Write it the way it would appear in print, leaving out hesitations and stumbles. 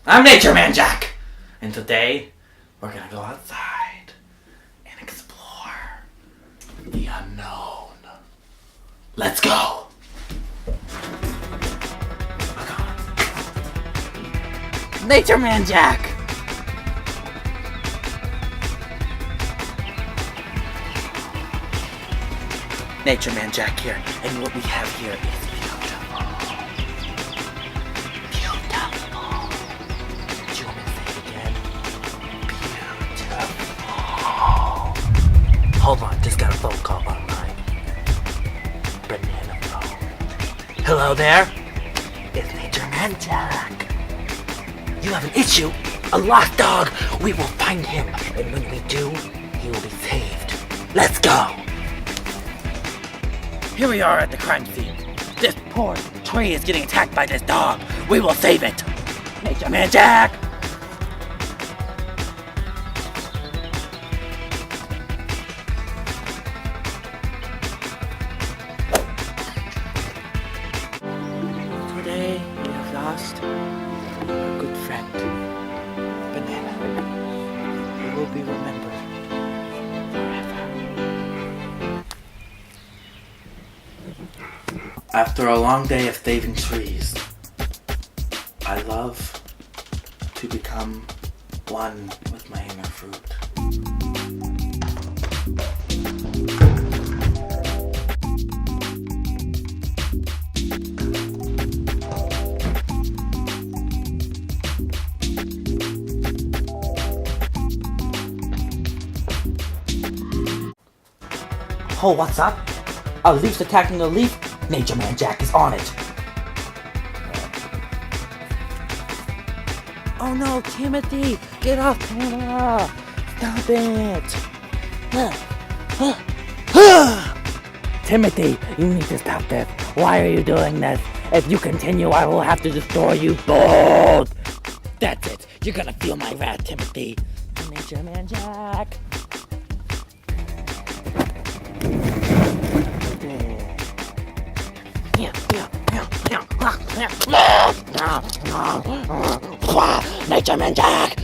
I'm Nature Man Jack, and today we're gonna go outside and explore the unknown. Let's go! Nature Man Jack! Nature Man Jack here, and what we have here is beautiful. Beautiful. Do you want me to say it again? Beautiful. Hold on, just got a phone call online. Banana phone. Hello there? It's Nature Man Jack. You have an issue? A lost dog? We will find him, and when we do, he will be saved. Let's go! Here we are at the crime scene. This poor tree is getting attacked by this dog. We will save it. Nature Man Jack! Today we have lost a good friend, Banana. He will be remembered forever. After a long day of saving trees, I love to become one with my inner fruit. Oh, what's up? A leaf's attacking a leaf? Nature Man Jack is on it. Oh no, Timothy! Get off camera! Stop it! Timothy, you need to stop this. Why are you doing this? If you continue, I will have to destroy you both! That's it. You're gonna feel my wrath, Timothy. Nature Man Jack. Nature Man Jack!